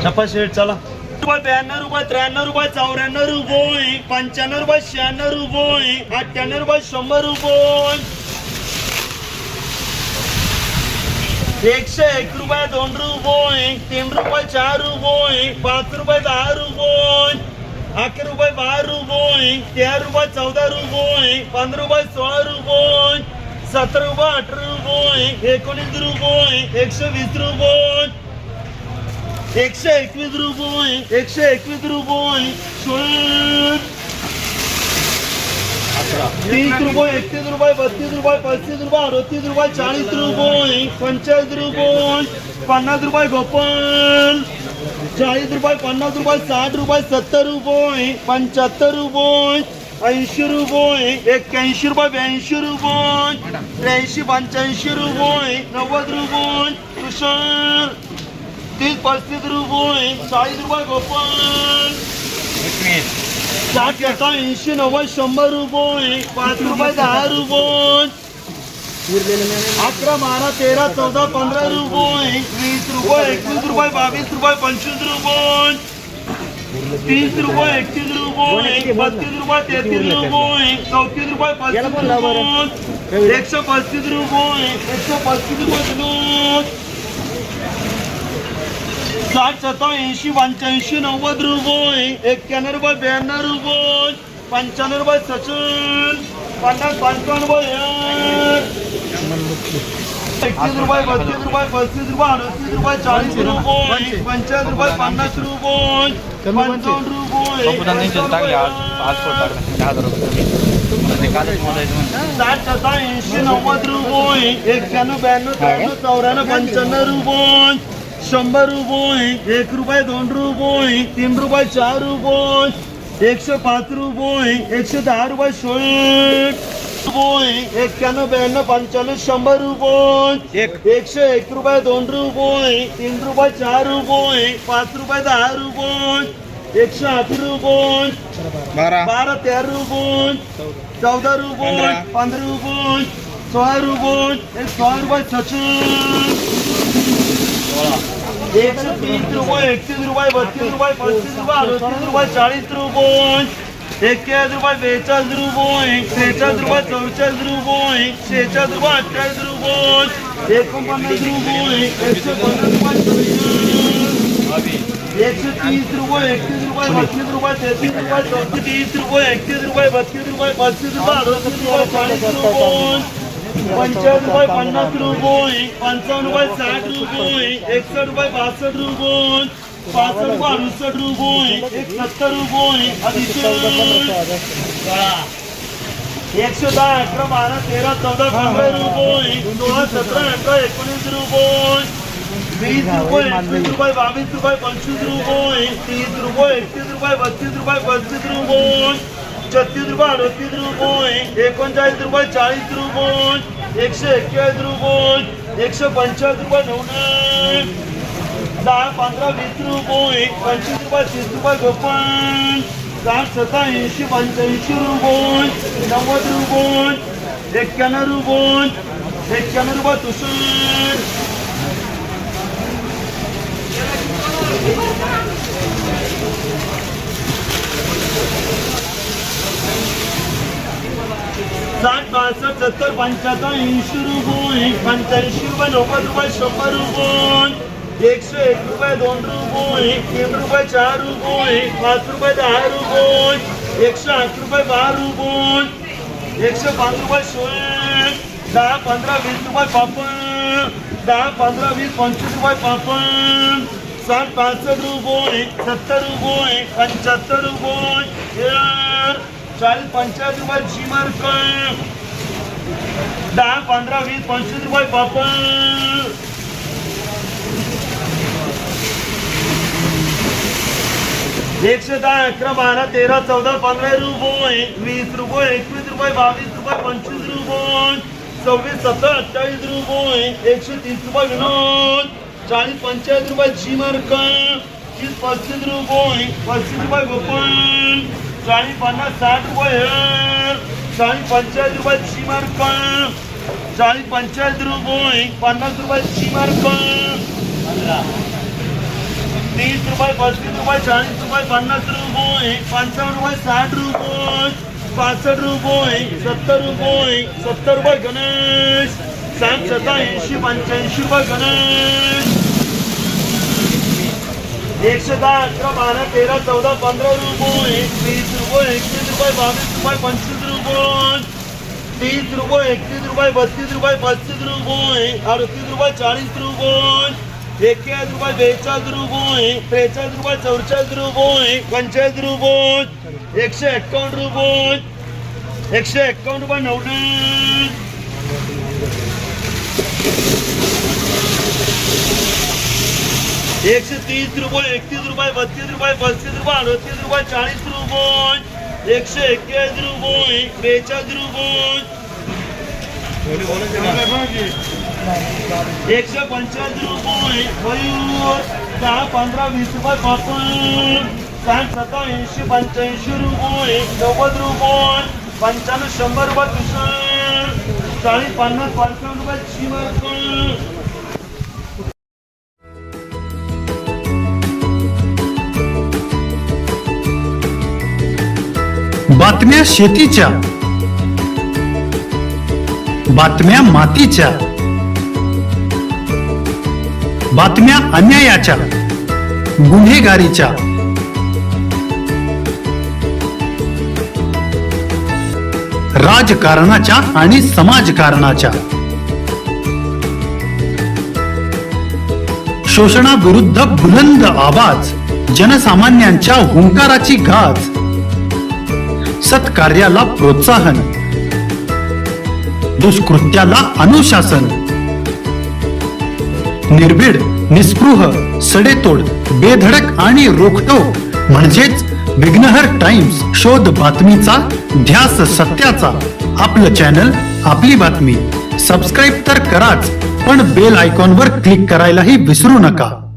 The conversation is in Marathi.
छप्पन शेट चला रुपये 92 रुपये 93 रुपये 94 रुपये 95 रुपये 96 रुपये 98 रुपये 100 रुपये 101 रुपये 2 रुपये 3 रुपये 4 रुपये 5 रुपये 10 रुपये 11 रुपये 12 रुपये 13 रुपये 14 रुपये 15 रुपये 16 रुपये 17 रुपये 18 रुपये 19 रुपये 120 रुपये 121 रुपये 121 रुपये 30 रुपये 31 रुपये 32 रुपये 35 रुपये 38 रुपये 40 रुपये 45 रुपये 50 रुपये गोपाल 40 रुपये 50 रुपये 60 रुपये 70 रुपये 75 रुपये 80 रुपये 81 रुपये 82 रुपये 83 85 रुपये 90 रुपये तुषार 30-35 रुपये 40 रुपये गोपाल 60 80 90 100 रुपये 5 रुपये 10 रुपये 11 12 13 14 15 रुपये 20 रुपये 21 रुपये 22 रुपये 25 रुपये 30 रुपये 31 रुपये 32 रुपये 33 रुपये 34 रुपये 35 रुपये 135 रुपये 135 रुपये 60 70 80 85 90 रुपये 91 रुपये 92 रुपये 95 रुपये 56 50 55 रुपये 31 रुपये 32 रुपये 35 रुपये 38 रुपये 40 रुपये 55 रुपये 50 रुपये 55 रुपये 60 70 80 90 रुपये 91 92 93 94 रुपये 100 रुपये 1 रुपये 2 रुपये 3 रुपये 4 रुपये 105 रुपये 110 रुपये 60 रुपये 91 92 95 100 रुपये 101 रुपये 2 रुपये 3 रुपये 4 रुपये 5 रुपये 10 रुपये 108 रुपये 12 13 रुपये 14 रुपये 15 रुपये 16 रुपये 16 रुपये 36 130 रुपये 31 रुपये 32 रुपये 35 रुपये 38 रुपये 40 रुपये 41 रुपये 42 रुपये 43 रुपये 44 रुपये 46 रुपये 28 रुपये 49 रुपये 115 रुपये 130 रुपये 31 रुपये 32 रुपये 33 रुपये 30 रुपये 31 रुपये 32 रुपये 35 रुपये 38 रुपये 40 रुपये 50 रुपये 55 रुपये 60 रुपये 61 रुपये 62 रुपये 65 रुपये 68 रुपये 170 रुपये 110 11 12 13 14 15 रुपये 16 17 18 19 रुपये 20 रुपये 21 रुपये 22 रुपये 25 रुपये 30 रुपये 31 रुपये 32 रुपये 35 रुपये 36 रुपये 38 रुपये 39 रुपये 40 रुपये 141 रुपये 145 रुपये 90 10 15 20 रुपये 25 रुपये 30 रुपये गोपाल 60 70 80 85 रुपये 90 रुपये 91 रुपये 91 रुपये तुषार 60 62 70 75 80 रुपये 85 रुपये 90 रुपये 100 रुपये 101 रुपये 2 रुपये 3 रुपये 4 रुपये 5 रुपये 10 रुपये 108 रुपये 12 रुपये 105 रुपये 16 10 15 20 रुपये पापड 10 15 20 25 रुपये पापड 60 65 रुपये 70 रुपये 75 रुपये 40 45 रुपये जी मार्क 10 15 20 25 रुपये पापड 110 11 12 13 14 15 रुपये 20 रुपये 21 रुपये 22 रुपये 25 रुपये 26 27 28 रुपये 130 रुपये विनोद 40 पंचायत रुपये जी मार्क 30 35 रुपये 35 रुपये गोपाल 40 50 60 रुपये 40 पंचायत रुपये जी मार्क 40 पंचायत रुपये 50 रुपये जी मार्क 30 रुपये 35 रुपये 40 रुपये 50 रुपये 55 रुपये 60 रुपये 65 रुपये 70 रुपये 70 रुपये गणेश 60 80 85 रुपये गणेश 110 11 12 13 14 15 रुपये 20 रुपये 21 रुपये 22 रुपये 25 रुपये 30 रुपये 31 रुपये 32 रुपये 35 रुपये 38 रुपये 40 रुपये 41 रुपये 42 रुपये 43 रुपये 44 रुपये 45 रुपये 151 रुपये 151 रुपये 90 130 रुपये 31 रुपये 32 रुपये 35 रुपये 38 रुपये 40 रुपये 141 रुपये 42 रुपये 155 रुपये मयूर 10 15 20 रुपये पापड 60 70 80 85 रुपये 90 रुपये 95 100 रुपये किशन 40 50 55 रुपये चिमरक बातम्या शेतीच्या, बातम्या मातीच्या, बातम्या अन्यायाच्या, गुन्हेगारीच्या, राजकारणाच्या आणि समाजकारणाच्या, शोषणाविरुद्ध बुलंद आवाज, जनसामान्यांच्या हुंकाराची गाज, सत्कार्याला प्रोत्साहन, दुष्कृत्याला अनुशासन, निर्भीड, निस्पृह, सडेतोड, बेधडक आणि रोखटोक म्हणजेच विघ्नहर टाइम्स. शोध बातमीचा, ध्यास सत्याचा. आपलं चॅनल, आपली बातमी. सबस्क्राईब तर कराच, पण बेल आयकॉनवर क्लिक करायलाही विसरू नका.